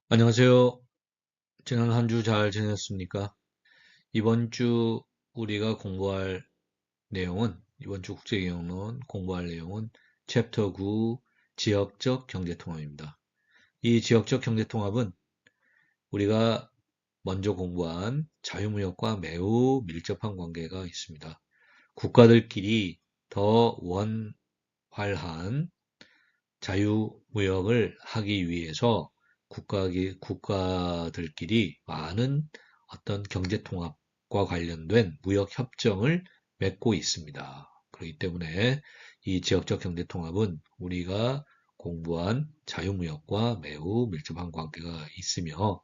안녕하세요. 지난 한 주 잘 지냈습니까? 이번 주 우리가 공부할 내용은, 이번 주 국제경영론 공부할 내용은 챕터 9 지역적 경제통합입니다. 이 지역적 경제통합은 우리가 먼저 공부한 자유무역과 매우 밀접한 관계가 있습니다. 국가들끼리 더 원활한 자유무역을 하기 위해서 국가들끼리 많은 어떤 경제통합과 관련된 무역협정을 맺고 있습니다. 그렇기 때문에 이 지역적 경제통합은 우리가 공부한 자유무역과 매우 밀접한 관계가 있으며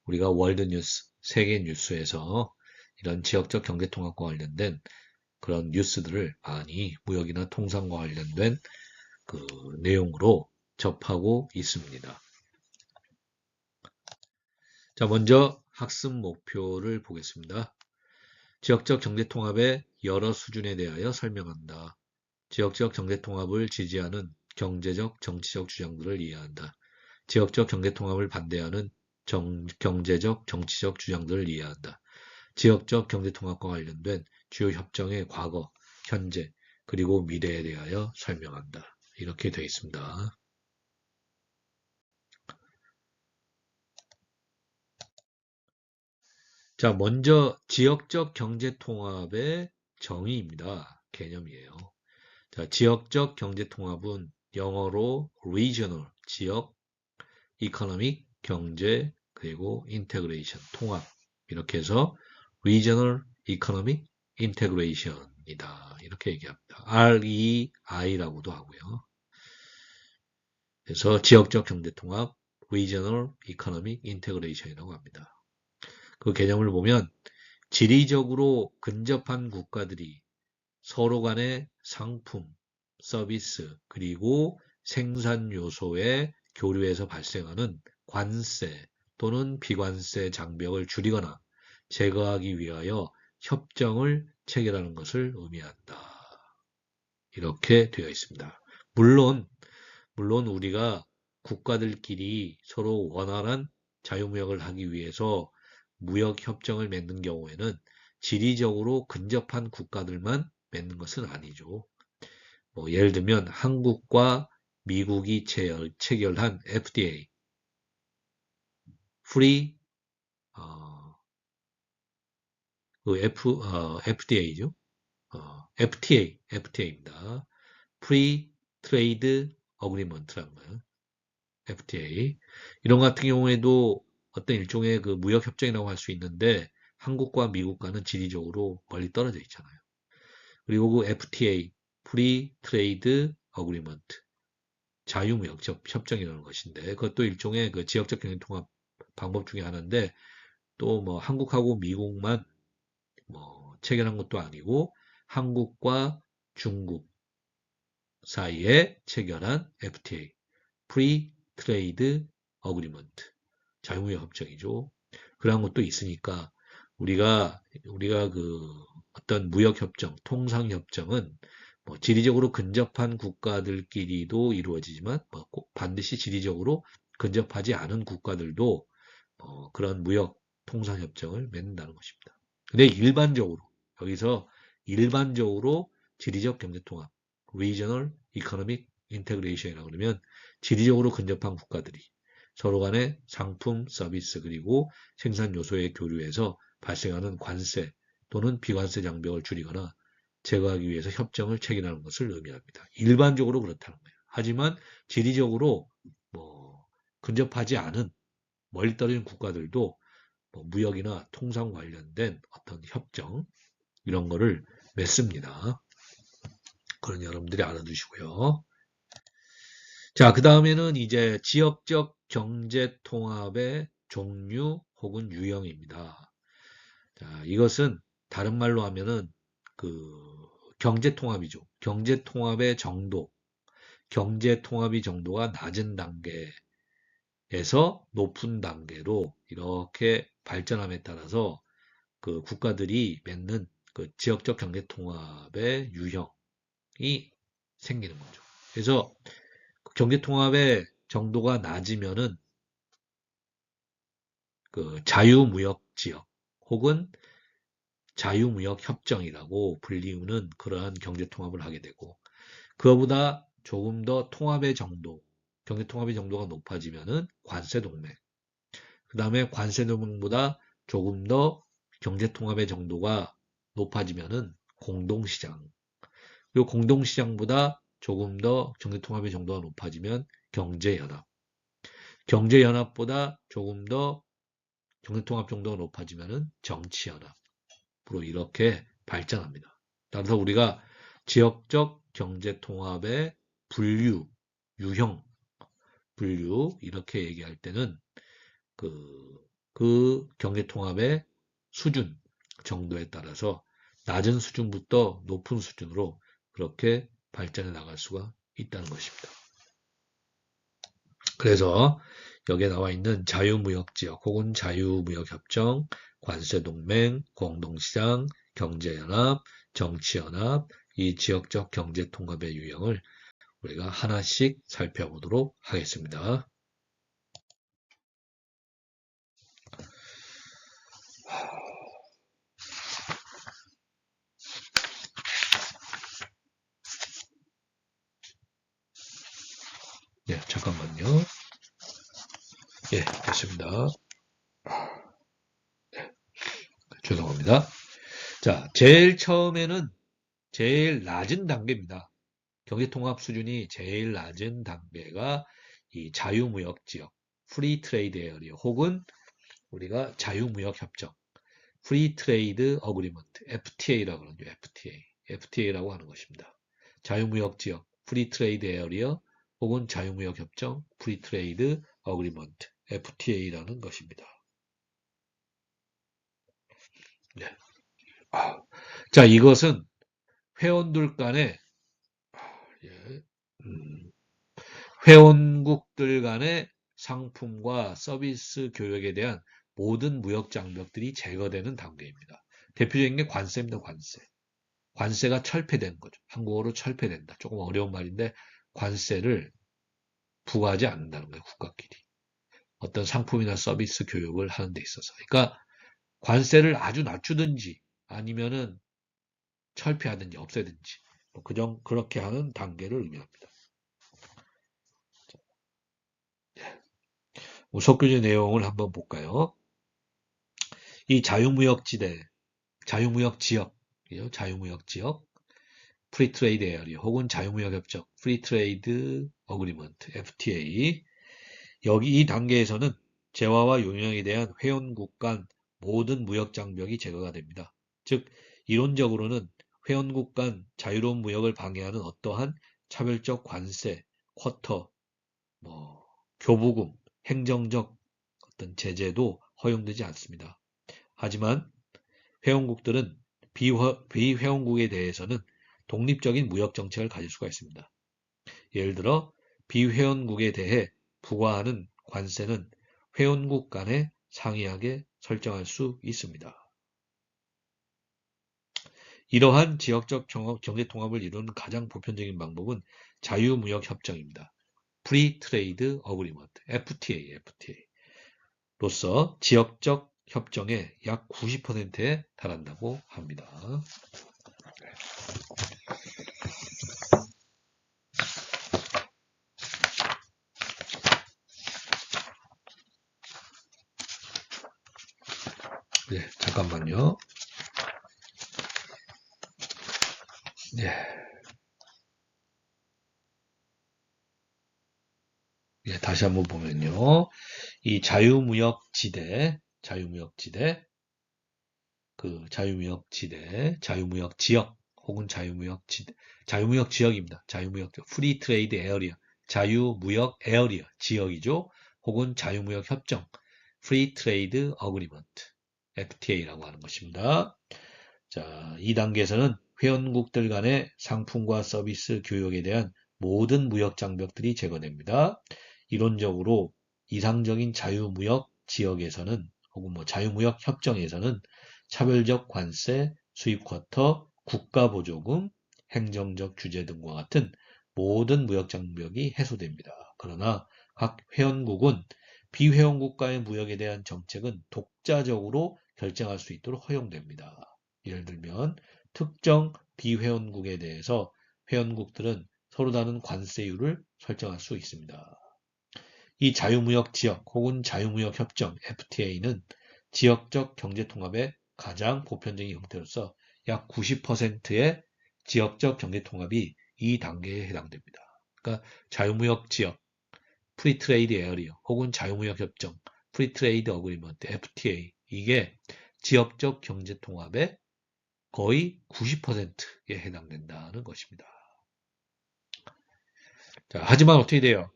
우리가 월드뉴스, 세계 뉴스에서 이런 지역적 경제통합과 관련된 그런 뉴스들을 많이 무역이나 통상과 관련된 그 내용으로 접하고 있습니다. 자, 먼저 학습 목표를 보겠습니다. 지역적 경제통합의 여러 수준에 대하여 설명한다. 지역적 경제통합을 지지하는 경제적, 정치적 주장들을 이해한다. 지역적 경제통합을 반대하는 경제적, 정치적 주장들을 이해한다. 지역적 경제통합과 관련된 주요 협정의 과거, 현재, 그리고 미래에 대하여 설명한다. 이렇게 되어 있습니다. 자, 먼저 지역적 경제통합의 정의입니다. 개념이에요. 자, 지역적 경제통합은 영어로 regional, 지역, economic, 경제, 그리고 integration, 통합. 이렇게 해서 regional economic integration이다. 이렇게 얘기합니다. REI라고도 하고요. 그래서 지역적 경제통합, regional economic integration이라고 합니다. 그 개념을 보면 지리적으로 근접한 국가들이 서로 간의 상품, 서비스, 그리고 생산 요소의 교류에서 발생하는 관세 또는 비관세 장벽을 줄이거나 제거하기 위하여 협정을 체결하는 것을 의미한다. 이렇게 되어 있습니다. 물론 우리가 국가들끼리 서로 원활한 자유무역을 하기 위해서 무역협정을 맺는 경우에는 지리적으로 근접한 국가들만 맺는 것은 아니죠. 예를 들면 한국과 미국이 체결한 FDA, Free FDA죠. FTA입니다. Free Trade Agreement라는 거예요. FTA. 이런 같은 경우에도 어떤 일종의 그 무역협정이라고 할 수 있는데 한국과 미국과는 지리적으로 멀리 떨어져 있잖아요. 그리고 그 FTA, Free Trade Agreement, 자유무역 협정이라는 것인데 그것도 일종의 그 지역적 경제통합 방법 중에 하나인데 또 뭐 한국하고 미국만 뭐 체결한 것도 아니고 한국과 중국 사이에 체결한 FTA, Free Trade Agreement, 자유무역 협정이죠. 그런 것도 있으니까 우리가 그 어떤 무역 협정, 통상 협정은 뭐 지리적으로 근접한 국가들끼리도 이루어지지만 뭐꼭 반드시 지리적으로 근접하지 않은 국가들도 그런 무역 통상 협정을 맺는다는 것입니다. 근데 여기서 일반적으로 지리적 경제 통합, Regional Economic Integration이라고 그러면 지리적으로 근접한 국가들이 서로 간의 상품, 서비스, 그리고 생산 요소의 교류에서 발생하는 관세 또는 비관세 장벽을 줄이거나 제거하기 위해서 협정을 체결하는 것을 의미합니다. 일반적으로 그렇다는 거예요. 하지만 지리적으로 뭐 근접하지 않은 멀리 떨어진 국가들도 뭐 무역이나 통상 관련된 어떤 협정 이런 거를 맺습니다. 그런 여러분들이 알아두시고요. 자, 그 다음에는 이제 지역적 경제 통합의 종류 혹은 유형입니다. 자, 이것은 다른 말로 하면은 그 경제 통합이죠. 경제 통합의 정도, 경제 통합의 정도가 낮은 단계에서 높은 단계로 이렇게 발전함에 따라서 그 국가들이 맺는 그 지역적 경제 통합의 유형이 생기는 거죠. 그래서 경제 통합의 정도가 낮으면은 그 자유무역지역 혹은 자유무역협정이라고 불리우는 그러한 경제통합을 하게 되고 그거보다 조금 더 통합의 정도, 경제통합의 정도가 높아지면은 관세동맹, 그 다음에 관세동맹보다 조금 더 경제통합의 정도가 높아지면은 공동시장, 그리고 공동시장보다 조금 더 경제통합의 정도가 높아지면 경제연합, 경제연합보다 조금 더 경제통합 정도가 높아지면은 정치연합으로 이렇게 발전합니다. 따라서 우리가 지역적 경제통합의 분류, 유형, 분류 이렇게 얘기할 때는 그 경제통합의 수준 정도에 따라서 낮은 수준부터 높은 수준으로 그렇게 발전해 나갈 수가 있다는 것입니다. 그래서 여기에 나와 있는 자유무역지역 혹은 자유무역협정, 관세동맹, 공동시장, 경제연합, 정치연합, 이 지역적 경제통합의 유형을 우리가 하나씩 살펴보도록 하겠습니다. 네, 잠깐만요. 예, 됐습니다. 네, 죄송합니다. 자, 제일 처음에는 제일 낮은 단계입니다. 경제통합 수준이 제일 낮은 단계가 이 자유무역지역, 프리 트레이드 에어리어 혹은 우리가 자유무역협정, 프리 트레이드 어그리먼트, FTA라고 그러죠. FTA라고 하는 것입니다. 자유무역지역, 프리 트레이드 에어리어 혹은 자유무역협정, 프리 트레이드 어그리먼트, FTA라는 것입니다. 네. 자, 이것은 회원들 간의 예, 회원국들 간의 상품과 서비스 교역에 대한 모든 무역 장벽들이 제거되는 단계입니다. 대표적인 게 관세입니다. 관세. 관세가 철폐된 거죠. 한국어로 철폐된다. 조금 어려운 말인데 관세를 부과하지 않는다는 거예요. 국가끼리. 어떤 상품이나 서비스 교역을 하는 데 있어서. 그러니까 관세를 아주 낮추든지 아니면은 철폐하든지 없애든지 그렇게 하는 단계를 의미합니다. 석교재 내용을 한번 볼까요? 이 자유무역지대, 자유무역지역, 자유무역지역, 프리트레이드 에어리어 혹은 자유무역협정, 프리트레이드 어그리먼트, FTA. 여기 이 단계에서는 재화와 용역에 대한 회원국 간 모든 무역 장벽이 제거가 됩니다. 즉 이론적으로는 회원국 간 자유로운 무역을 방해하는 어떠한 차별적 관세, 쿼터, 교부금, 행정적 어떤 제재도 허용되지 않습니다. 하지만 회원국들은 비회원국에 대해서는 독립적인 무역 정책을 가질 수가 있습니다. 예를 들어 비회원국에 대해 부과하는 관세는 회원국 간에 상이하게 설정할 수 있습니다. 이러한 지역적 경제 통합을 이루는 가장 보편적인 방법은 자유무역협정입니다. Free Trade Agreement, FTA. 로서 지역적 협정의 약 90%에 달한다고 합니다. 네, 잠깐만요. 네. 네, 다시 한번 보면요. 이 자유무역지대, 자유무역지역, 혹은 자유무역지역입니다. 프리 트레이드 에어리어, 자유무역 에어리어, 지역이죠. 혹은 자유무역협정, 프리 트레이드 어그리먼트, FTA라고 하는 것입니다. 자, 이 단계에서는 회원국들 간의 상품과 서비스 교역에 대한 모든 무역 장벽들이 제거됩니다. 이론적으로 이상적인 자유무역 지역에서는 혹은 자유무역 협정에서는 차별적 관세, 수입 쿼터, 국가보조금, 행정적 규제 등과 같은 모든 무역 장벽이 해소됩니다. 그러나 각 회원국은 비회원국가의 무역에 대한 정책은 독자적으로 결정할 수 있도록 허용됩니다. 예를 들면 특정 비회원국에 대해서 회원국들은 서로 다른 관세율을 설정할 수 있습니다. 이 자유무역 지역 혹은 자유무역 협정 FTA는 지역적 경제통합의 가장 보편적인 형태로서 약 90%의 지역적 경제통합이 이 단계에 해당됩니다. 그러니까 자유무역 지역, 프리트레이드 에어리어 혹은 자유무역 협정, 프리트레이드 어그리먼트 FTA 이게 지역적 경제통합의 거의 90%에 해당된다는 것입니다. 자, 하지만 어떻게 돼요?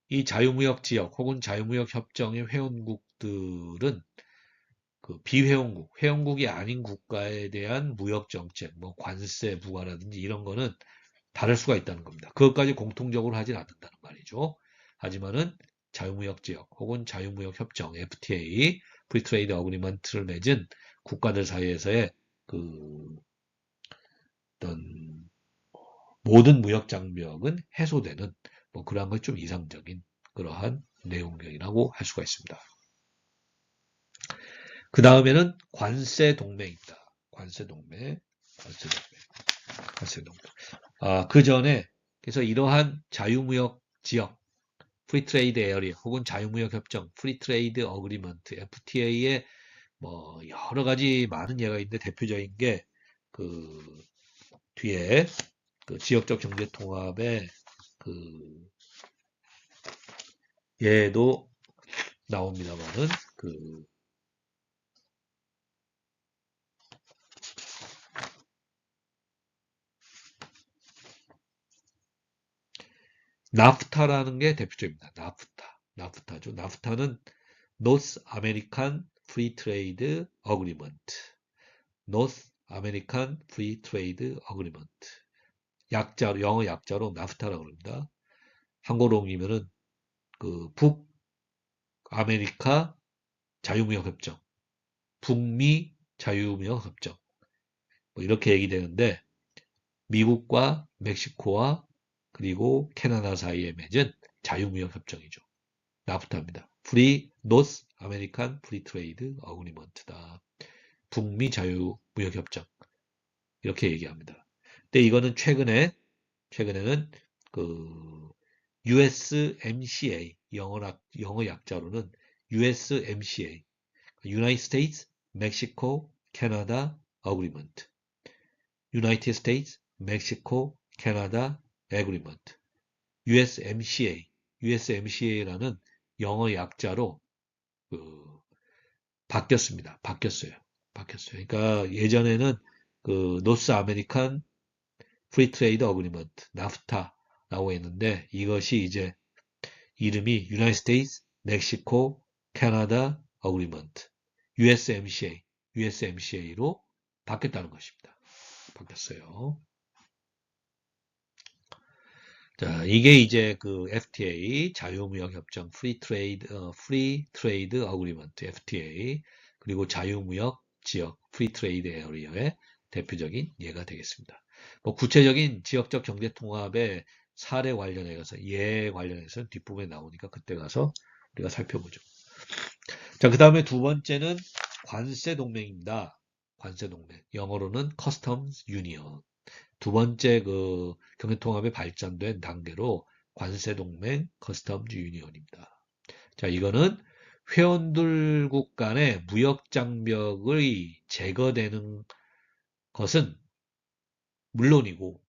이 자유무역 지역 혹은 자유무역 협정의 회원국들은 그 비회원국, 회원국이 아닌 국가에 대한 무역 정책, 뭐 관세 부과라든지 이런 거는 다를 수가 있다는 겁니다. 그것까지 공통적으로 하진 않는다는 말이죠. 하지만은 자유무역 지역 혹은 자유무역 협정 FTA, 프리 트레이드 어그리먼트를 맺은 국가들 사이에서의 그 어떤 모든 무역 장벽은 해소되는 뭐 그러한 것 좀 이상적인 그러한 내용이라고 할 수가 있습니다. 그 다음에는 관세 동맹입니다. 관세 동맹, 관세 동맹, 관세 동맹. 그 전에 그래서 이러한 자유무역 지역, 프리 트레이드 에어리어 혹은 자유무역 협정, 프리 트레이드 어그리먼트, FTA에 뭐 여러 가지 많은 예가 있는데 대표적인 게 그 뒤에 그 지역적 경제 통합의 그 예도 나옵니다만은 그 나프타라는 게 대표적입니다. 나프타죠. 나프타는 North American Free Trade Agreement. North American Free Trade Agreement. 약자로 영어 약자로 나프타라고 합니다. 한국어로 옮기면은 그 북아메리카 자유무역 협정, 북미 자유무역 협정 뭐 이렇게 얘기되는데 미국과 멕시코와 그리고 캐나다 사이에 맺은 자유무역 협정이죠. 나프타입니다. 프리 노스 아메리칸 프리 트레이드 어그리먼트다. 북미 자유무역 협정 이렇게 얘기합니다. 근데 이거는 최근에는 그 USMCA 영어 약자로는 USMCA United States Mexico Canada Agreement United States Mexico Canada Agreement USMCA라는 영어 약자로 그 바뀌었습니다. 바뀌었어요. 그러니까 예전에는 그 노스 아메리칸 프리 트레이드 어그리먼트 나프타라고 했는데 이것이 이제 이름이 United States Mexico Canada Agreement USMCA로 바뀌었다는 것입니다. 바뀌었어요. 자, 이게 이제 그 FTA 자유무역 협정 프리 트레이드 어그리먼트 FTA 그리고 자유무역 지역 프리 트레이드 에어리어의 대표적인 예가 되겠습니다. 뭐 구체적인 지역적 경제 통합의 사례 관련해서 예 관련해서는 뒷부분에 나오니까 그때 가서 우리가 살펴보죠. 자, 그 다음에 두 번째는 관세 동맹입니다. 관세 동맹. 영어로는 Customs Union. 두 번째 그 경제통합에 발전된 단계로 관세동맹 커스텀즈 유니언입니다. 자, 이거는 회원들국 간의 무역 장벽의 제거되는 것은 물론이고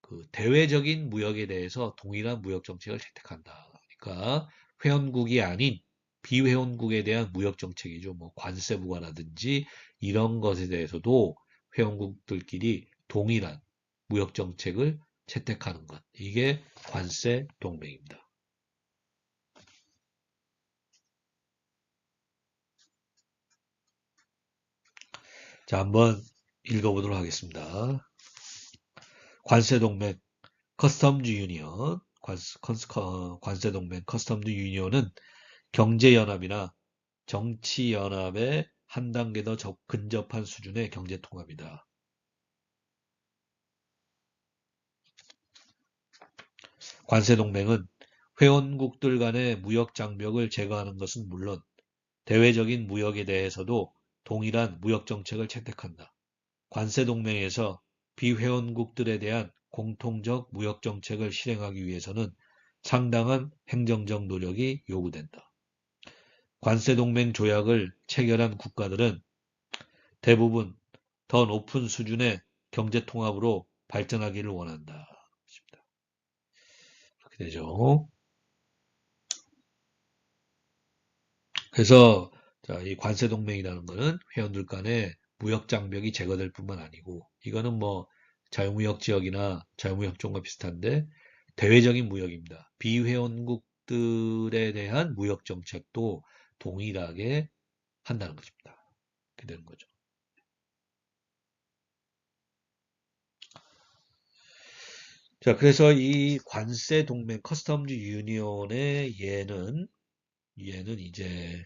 그 대외적인 무역에 대해서 동일한 무역 정책을 채택한다. 그러니까 회원국이 아닌 비회원국에 대한 무역 정책이죠. 뭐 관세 부과라든지 이런 것에 대해서도 회원국들끼리 동일한 무역 정책을 채택하는 것. 이게 관세 동맹입니다. 자, 한번 읽어보도록 하겠습니다. 관세 동맹 커스텀즈 유니언 관세 동맹 커스텀즈 유니언은 경제연합이나 정치연합의 한 단계 더 근접한 수준의 경제통합이다. 관세동맹은 회원국들 간의 무역 장벽을 제거하는 것은 물론 대외적인 무역에 대해서도 동일한 무역 정책을 채택한다. 관세 동맹에서 비회원국들에 대한 공통적 무역 정책을 실행하기 위해서는 상당한 행정적 노력이 요구된다. 관세 동맹 조약을 체결한 국가들은 대부분 더 높은 수준의 경제 통합으로 발전하기를 원한다. 그렇게 되죠. 그래서 이 관세 동맹이라는 것은 회원들 간의 무역 장벽이 제거될 뿐만 아니고 이거는 뭐 자유무역 지역이나 자유무역 종과 비슷한데 대외적인 무역입니다. 비회원국들에 대한 무역 정책도 동일하게 한다는 것입니다. 그렇게 되는 거죠. 자, 그래서 이 관세 동맹 커스텀즈 유니온의 얘는 이제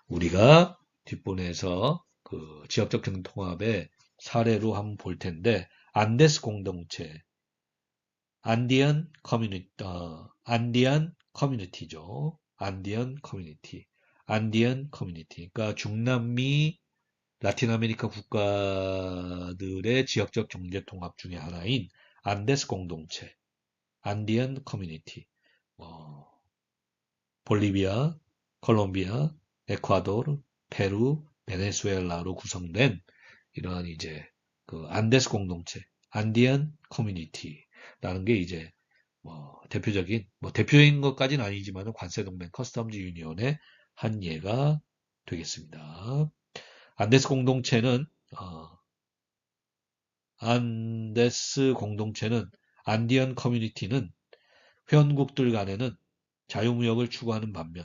우리가 뒷부분에서 지역적 경통합의 사례로 한번 볼 텐데 안데스 공동체, 안디안 커뮤니티죠. 안디안 커뮤니티. 그러니까 중남미 라틴 아메리카 국가들의 지역적 경제 통합 중에 하나인 안데스 공동체, 안디안 커뮤니티. 어, 볼리비아, 콜롬비아, 에콰도르, 페루, 베네수엘라로 구성된 이러한 이제 안데스 공동체, 안디안 커뮤니티라는 게 이제 대표적인 것까지는 아니지만 관세 동맹 커스텀즈 유니온의 한 예가 되겠습니다. 안데스 공동체는 어, 안데스 공동체는 안디안 커뮤니티는 회원국들 간에는 자유무역을 추구하는 반면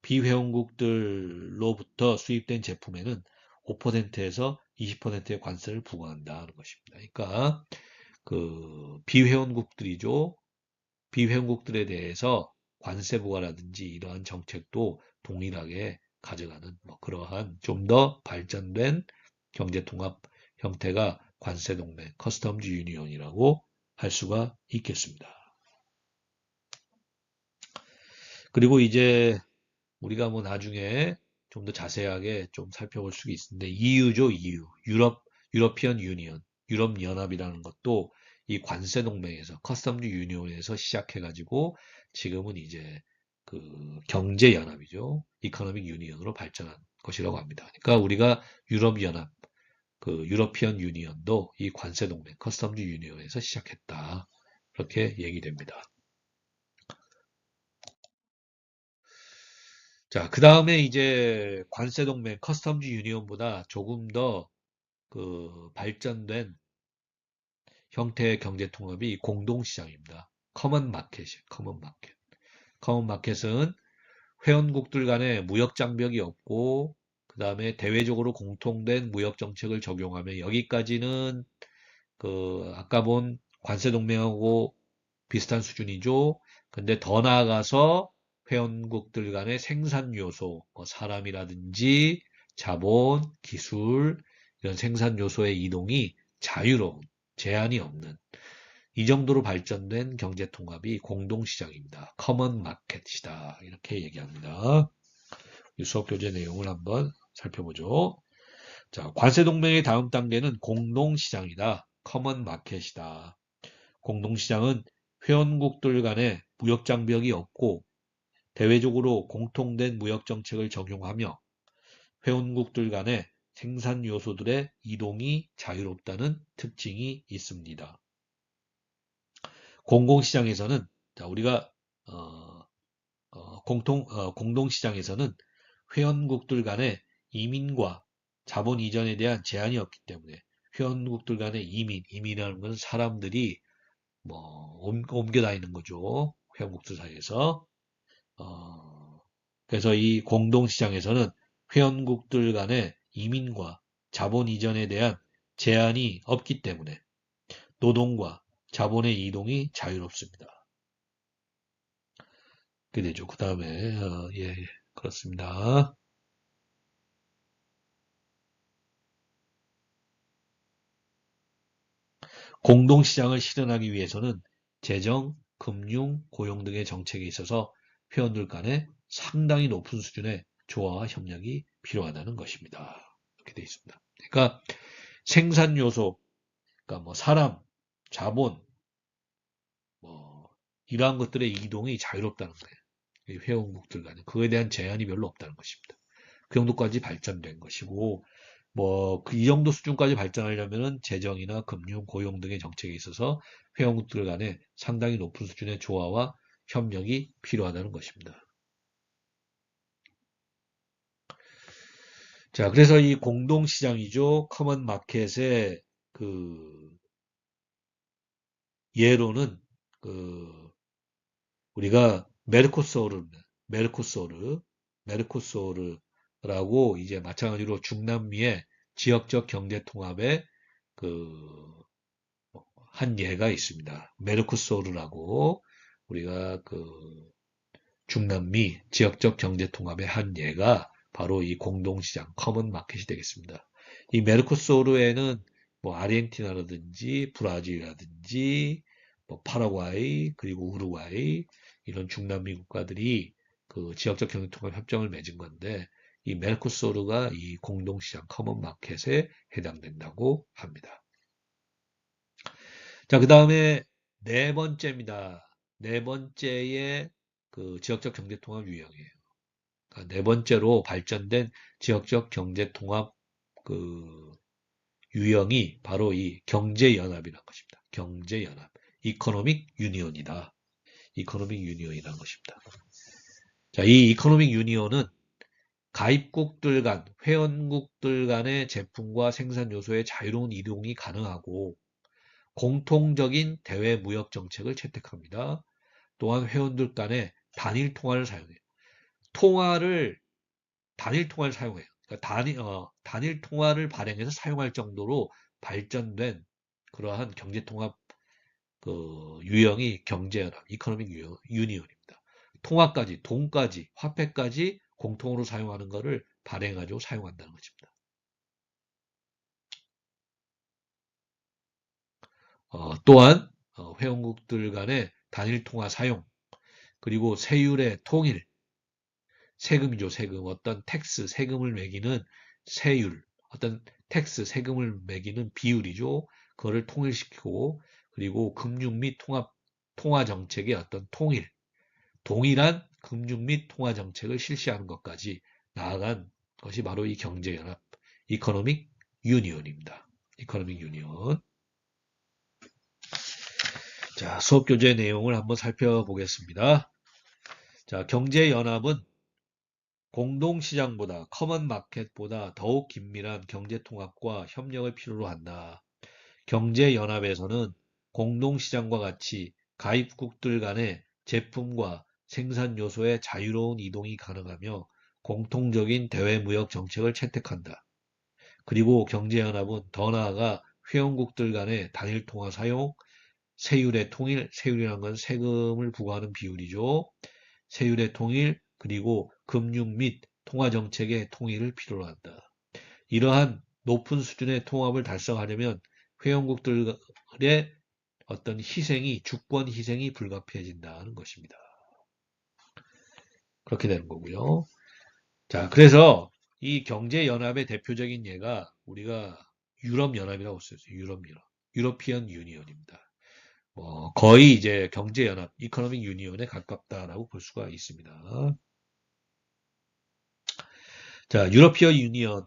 비회원국들로부터 수입된 제품에는 5%에서 20%의 관세를 부과한다는 것입니다. 그러니까 비회원국들이죠. 비회원국들에 대해서 관세 부과라든지 이러한 정책도 동일하게 가져가는 그러한 좀 더 발전된 경제통합 형태가 관세동맹, 커스텀즈 유니온이라고 할 수가 있겠습니다. 그리고 이제 우리가 나중에 좀 더 자세하게 좀 살펴볼 수 있는데 EU죠, EU. 유러피언 유니언, 유럽 연합이라는 것도 이 관세 동맹에서 커스텀즈 유니온에서 시작해가지고 지금은 이제 경제 연합이죠. 이코노믹 유니언으로 발전한 것이라고 합니다. 그러니까 우리가 유럽 연합, 유러피언 유니언도 이 관세 동맹, 커스텀즈 유니온에서 시작했다. 그렇게 얘기됩니다. 자, 그 다음에 이제 관세 동맹, 커스텀즈 유니온보다 조금 더 발전된 형태의 경제 통합이 공동시장입니다. 커먼 마켓이에요. 커먼 마켓. 커먼 마켓은 회원국들 간에 무역 장벽이 없고 그 다음에 대외적으로 공통된 무역 정책을 적용하며 여기까지는 아까 본 관세 동맹하고 비슷한 수준이죠. 근데 더 나아가서 회원국들 간의 생산 요소, 사람이라든지 자본, 기술 이런 생산 요소의 이동이 자유로운, 제한이 없는 이 정도로 발전된 경제 통합이 공동시장입니다. 커먼 마켓이다. 이렇게 얘기합니다. 이 수업 교재 내용을 한번 살펴보죠. 자, 관세 동맹의 다음 단계는 공동시장이다. 커먼 마켓이다. 공동시장은 회원국들 간의 무역 장벽이 없고 대외적으로 공통된 무역 정책을 적용하며 회원국들 간의 생산 요소들의 이동이 자유롭다는 특징이 있습니다. 공공시장에서는 우리가 공동시장에서는 회원국들 간의 이민과 자본 이전에 대한 제한이 없기 때문에 회원국들 간의 이민이라는 것은 사람들이 옮겨 다니는 거죠. 회원국들 사이에서. 그래서 이 공동시장에서는 회원국들 간의 이민과 자본 이전에 대한 제한이 없기 때문에 노동과 자본의 이동이 자유롭습니다. 그게 되죠. 그 다음에, 예, 그렇습니다. 공동시장을 실현하기 위해서는 재정, 금융, 고용 등의 정책에 있어서 회원들 간에 상당히 높은 수준의 조화와 협력이 필요하다는 것입니다. 이렇게 되어 있습니다. 그러니까 생산 요소, 그러니까 뭐 사람, 자본, 뭐 이러한 것들의 이동이 자유롭다는 거예요. 회원국들 간에 그에 대한 제한이 별로 없다는 것입니다. 그 정도까지 발전된 것이고 뭐 이 정도 수준까지 발전하려면은 재정이나 금융, 고용 등의 정책에 있어서 회원국들 간에 상당히 높은 수준의 조화와 협력이 필요하다는 것입니다. 자, 그래서 이 공동시장이죠. 커먼 마켓의 그 예로는 그 우리가 메르코소르, 메르코소르라고 이제 마찬가지로 중남미의 지역적 경제 통합의 그 한 예가 있습니다. 메르코소르라고 우리가 그 중남미 지역적 경제 통합의 한 예가 바로 이 공동시장 커먼 마켓이 되겠습니다. 이 메르코소르에는 뭐 아르헨티나라든지 브라질이라든지 뭐 파라과이 그리고 우루과이 이런 중남미 국가들이 그 지역적 경제 통합 협정을 맺은 건데 이 메르코소르가 이 공동시장 커먼 마켓에 해당된다고 합니다. 자, 그 다음에 네 번째입니다. 네 번째의 그 지역적 경제 통합 유형이에요. 그러니까 네 번째로 발전된 지역적 경제 통합 그 유형이 바로 이 경제연합이라는 것입니다. 경제연합. 이코노믹 유니온이다. 이코노믹 유니온이라는 것입니다. 자, 이 이코노믹 유니온은 가입국들 간, 회원국들 간의 제품과 생산 요소의 자유로운 이동이 가능하고 공통적인 대외 무역 정책을 채택합니다. 또한 회원들 간의 단일 통화를 사용해요. 통화를 단일 통화를 사용해요. 그러니까 단일 통화를 발행해서 사용할 정도로 발전된 그러한 경제 통합 그 유형이 경제연합, 이코노믹 유니온입니다. 통화까지, 돈까지, 화폐까지 공통으로 사용하는 것을 발행하고 사용한다는 것입니다. 또한 회원국들 간의 단일 통화 사용, 그리고 세율의 통일, 세금이죠, 세금. 어떤 텍스, 세금을 매기는 세율, 어떤 텍스, 세금을 매기는 비율이죠. 그거를 통일시키고, 그리고 금융 및 통화 정책의 어떤 통일, 동일한 금융 및 통화 정책을 실시하는 것까지 나아간 것이 바로 이 경제연합, 이코노믹 유니온입니다. 이코노믹 유니온. 자, 수업 교재 내용을 한번 살펴보겠습니다. 자, 경제연합은 공동시장보다 커먼 마켓보다 더욱 긴밀한 경제통합과 협력을 필요로 한다. 경제연합에서는 공동시장과 같이 가입국들 간의 제품과 생산 요소의 자유로운 이동이 가능하며 공통적인 대외무역 정책을 채택한다. 그리고 경제연합은 더 나아가 회원국들 간의 단일통화 사용, 세율의 통일, 세율이라는 건 세금을 부과하는 비율이죠. 세율의 통일, 그리고 금융 및 통화 정책의 통일을 필요로 한다. 이러한 높은 수준의 통합을 달성하려면 회원국들의 어떤 희생이, 주권 희생이 불가피해진다는 것입니다. 그렇게 되는 거고요. 자, 그래서 이 경제연합의 대표적인 예가 우리가 유럽연합이라고 썼어요. 유럽연합. 유로피언 유니언입니다. 거의 이제 경제연합, 이코노믹 유니온에 가깝다라고 볼 수가 있습니다. 자, 유러피언 유니언,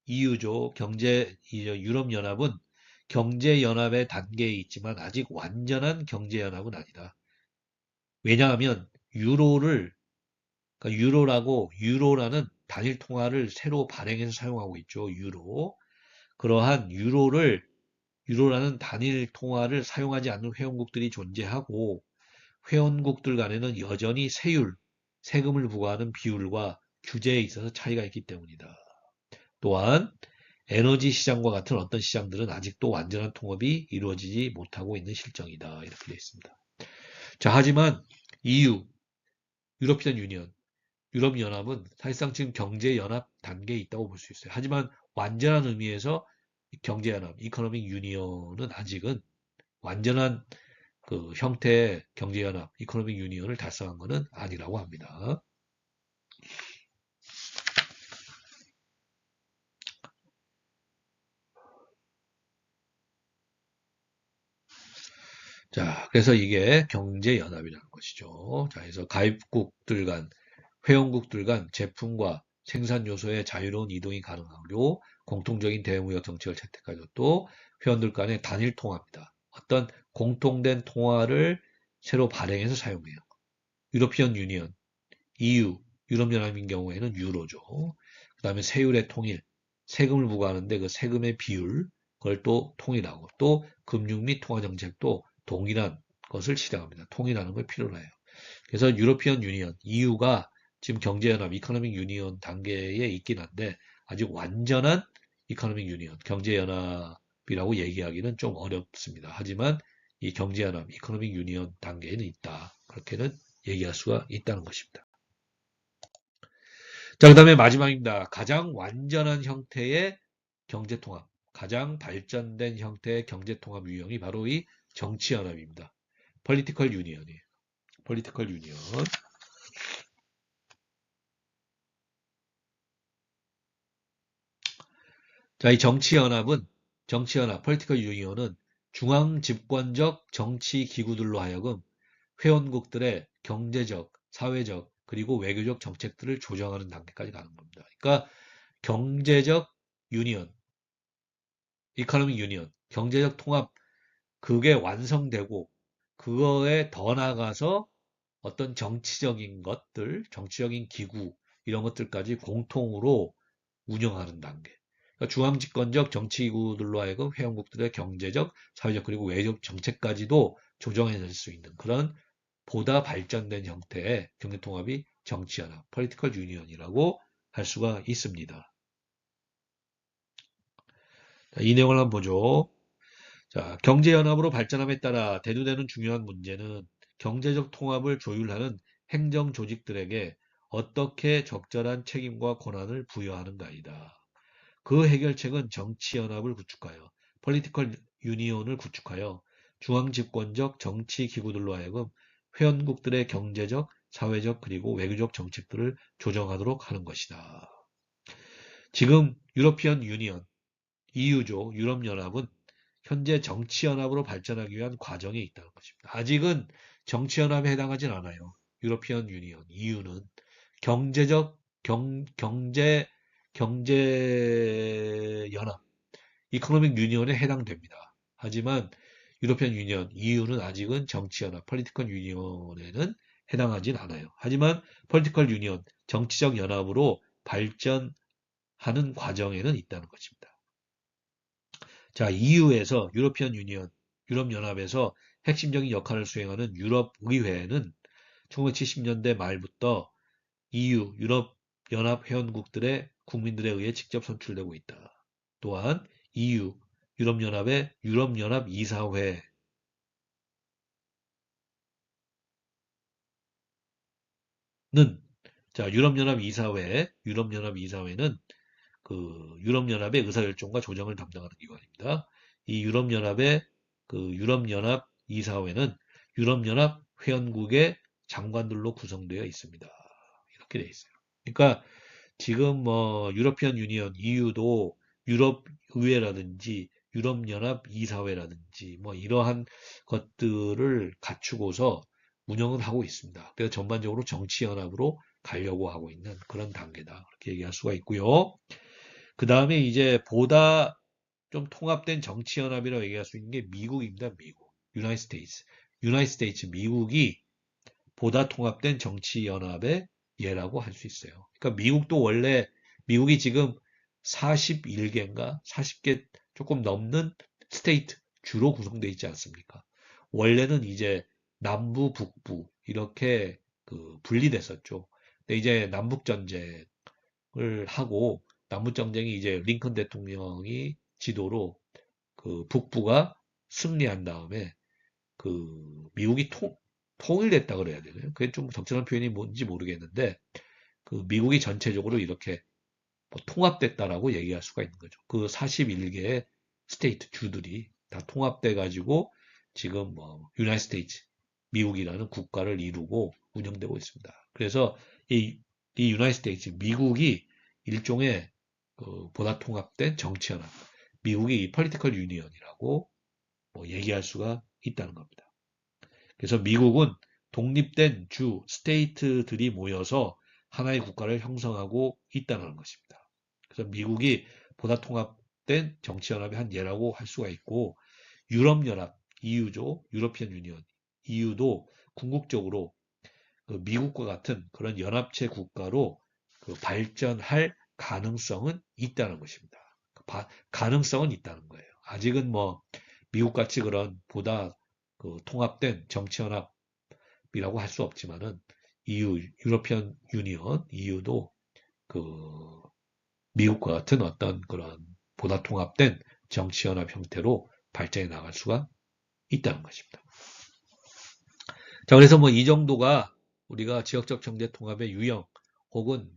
EU죠. 유럽연합은 경제연합의 단계에 있지만 아직 완전한 경제연합은 아니다. 왜냐하면 그러니까 유로라는 단일 통화를 새로 발행해서 사용하고 있죠. 그러한 유로라는 단일 통화를 사용하지 않는 회원국들이 존재하고 회원국들 간에는 여전히 세금을 부과하는 비율과 규제에 있어서 차이가 있기 때문이다. 또한 에너지 시장과 같은 어떤 시장들은 아직도 완전한 통합이 이루어지지 못하고 있는 실정이다. 이렇게 되어 있습니다. 자, 하지만 EU, 유로피안 유니언, 유럽연합은 사실상 지금 경제연합 단계에 있다고 볼 수 있어요. 하지만 완전한 의미에서 경제연합, 이코노믹 유니언은 아직은 완전한 그 형태의 경제연합, 이코노믹 유니언을 달성한 것은 아니라고 합니다. 자, 그래서 이게 경제연합이라는 것이죠. 자, 그래서 가입국들 간, 회원국들 간 제품과 생산 요소의 자유로운 이동이 가능하고 공통적인 대무역 정책을 채택하죠. 또 회원들 간의 단일 통화입니다. 어떤 공통된 통화를 새로 발행해서 사용해요. 유로피언 유니언, EU, 유럽연합인 경우에는 유로죠. 그 다음에 세율의 통일, 세금을 부과하는데 그 세금의 비율, 그걸 또 통일하고, 또 금융 및 통화 정책도 동일한 것을 실행합니다. 통일하는 걸 필요로 해요. 그래서 유로피언 유니언, EU가 지금 경제연합, 이코노믹 유니언 단계에 있긴 한데, 아직 완전한 이코노믹 유니언, 경제연합이라고 얘기하기는 좀 어렵습니다. 하지만 이 경제연합, 이코노믹 유니언 단계에는 있다. 그렇게는 얘기할 수가 있다는 것입니다. 자, 그 다음에 마지막입니다. 가장 완전한 형태의 경제통합, 가장 발전된 형태의 경제통합 유형이 바로 이 정치연합입니다. Political Union이에요. Political Union. 자, 이 정치연합, Political Union은 중앙 집권적 정치 기구들로 하여금 회원국들의 경제적, 사회적, 그리고 외교적 정책들을 조정하는 단계까지 가는 겁니다. 그러니까 경제적 유니언, 이코노믹 유니언, 경제적 통합, 그게 완성되고 그거에 더 나아가서 어떤 정치적인 것들, 정치적인 기구 이런 것들까지 공통으로 운영하는 단계. 그러니까 중앙집권적 정치기구들로 하여금 회원국들의 경제적, 사회적 그리고 외교적 정책까지도 조정해낼 수 있는 그런 보다 발전된 형태의 경제통합이 정치연합, political union이라고 할 수가 있습니다. 자, 이 내용을 한번 보죠. 자, 경제연합으로 발전함에 따라 대두되는 중요한 문제는 경제적 통합을 조율하는 행정 조직들에게 어떻게 적절한 책임과 권한을 부여하는가이다. 그 해결책은 정치연합을 구축하여 폴리티컬 유니온을 구축하여 중앙집권적 정치 기구들로 하여금 회원국들의 경제적, 사회적 그리고 외교적 정책들을 조정하도록 하는 것이다. 지금 유로피언 유니언, EU죠. 유럽연합은 현재 정치연합으로 발전하기 위한 과정에 있다는 것입니다. 아직은 정치연합에 해당하진 않아요. 유로피언 유니언, EU는 경제적 경제 연합, 이코노믹 유니언에 해당됩니다. 하지만 유로피언 유니언, EU는 아직은 정치연합, 폴리티컬 유니언에는 해당하진 않아요. 하지만 폴리티컬 유니언, 정치적 연합으로 발전하는 과정에는 있다는 것입니다. 자, EU에서 유로피언 유니언, 유럽연합에서 핵심적인 역할을 수행하는 유럽의회는 1970년대 말부터 EU, 유럽연합 회원국들의 국민들에 의해 직접 선출되고 있다. 또한 EU, 유럽연합의 유럽연합 이사회는 자, 유럽연합 이사회는 그 유럽연합의 의사결정과 조정을 담당하는 기관입니다. 이 유럽연합의 그 유럽연합 이사회는 유럽연합 회원국의 장관들로 구성되어 있습니다. 이렇게 되어 있어요. 그러니까 지금 뭐 유러피언 유니언, EU도 유럽 의회라든지 유럽연합 이사회라든지 뭐 이러한 것들을 갖추고서 운영을 하고 있습니다. 그래서 전반적으로 정치연합으로 가려고 하고 있는 그런 단계다. 그렇게 얘기할 수가 있고요. 그 다음에 이제 보다 좀 통합된 정치연합이라고 얘기할 수 있는 게 미국입니다. 미국. 유나이트 스테이츠. 유나이트 스테이츠 미국이 보다 통합된 정치연합의 예라고 할 수 있어요. 그러니까 미국도 원래 미국이 지금 41개인가 40개 조금 넘는 스테이트 주로 구성되어 있지 않습니까? 원래는 이제 남부, 북부 이렇게 그 분리됐었죠. 근데 이제 남북 전쟁을 하고 남북 전쟁이 이제 링컨 대통령이 지도로 그 북부가 승리한 다음에 그 미국이 통일됐다 그래야 되나요? 그게 좀 적절한 표현이 뭔지 모르겠는데 그 미국이 전체적으로 이렇게 뭐 통합됐다라고 얘기할 수가 있는 거죠. 그 41개의 스테이트 주들이 다 통합돼 가지고 지금 유나이티드 스테이츠 미국이라는 국가를 이루고 운영되고 있습니다. 그래서 이 유나이티드 스테이츠 미국이 일종의 보다 통합된 정치연합, 미국이 이 폴리티컬 유니언이라고 얘기할 수가 있다는 겁니다. 그래서 미국은 독립된 주 스테이트들이 모여서 하나의 국가를 형성하고 있다는 것입니다. 그래서 미국이 보다 통합된 정치연합의 한 예라고 할 수가 있고, 유럽연합, EU죠. 유러피언 유니언, EU도 궁극적으로 미국과 같은 그런 연합체 국가로 발전할 가능성은 있다는 것입니다. 가능성은 있다는 거예요. 아직은 미국같이 그런 보다 통합된 정치연합이라고 할 수 없지만은 EU, 유러피언 유니언, EU도 미국과 같은 어떤 그런 보다 통합된 정치연합 형태로 발전해 나갈 수가 있다는 것입니다. 자, 그래서 이 정도가 우리가 지역적 경제 통합의 유형 혹은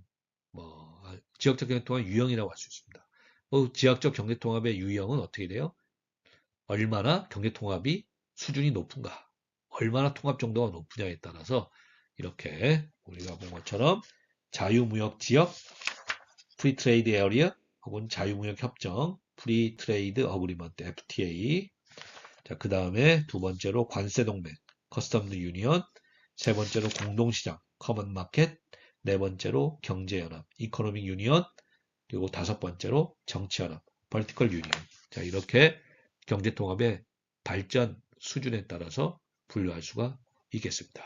지역적 경제 통합 유형이라고 할 수 있습니다. 지역적 경제 통합의 유형은 어떻게 돼요? 얼마나 경제 통합이 수준이 높은가, 얼마나 통합 정도가 높으냐에 따라서 이렇게 우리가 본 것처럼 자유무역 지역, 프리 트레이드 에리어 혹은 자유무역 협정, 프리 트레이드 어그리먼트 FTA. 자, 그 다음에 두 번째로 관세 동맹, 커스텀드 유니언, 세 번째로 공동시장, 커먼 마켓, 네 번째로 경제연합, 이코노믹 유니언, 그리고 다섯 번째로 정치연합, 폴리티컬 유니언. 자, 이렇게 경제통합의 발전 수준에 따라서 분류할 수가 있겠습니다.